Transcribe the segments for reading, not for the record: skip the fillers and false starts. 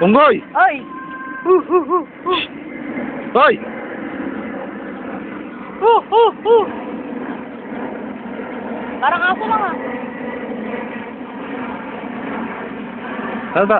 Unggoy! Ay! Hoy! Parang aso lang ah. Ano ba?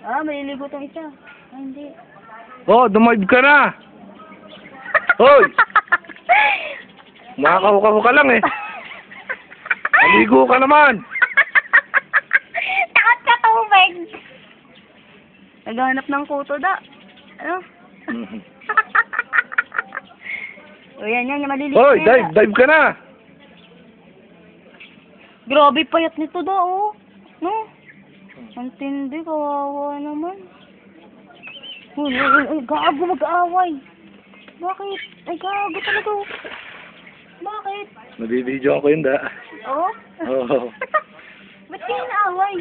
Ah, maliligo tong isa. Ah, hindi. Oh, dumive ka na! Hoy! Makakahukaho ka lang eh. Maligo ka naman! Takot ka tubig! Naghahanap ng kuto da. Ano? O yan, yung maliligo Hoy, na yan. dive ka na! Grabe payat nito da, oh. No? Ang tindi, kawawa naman. Ay, gago, mag-aaway. Bakit? Ay, gago talaga. Bakit? Nabibidyo ko yun da. Oo? Oo. Ba't kayo naaway?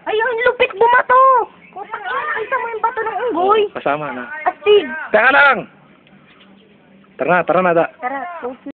Ay, ang lupit bumato! Putang ina, nakita mo yung bato ng unggoy. Kasama na. Astig! Teka lang! Tara na da. Tara, post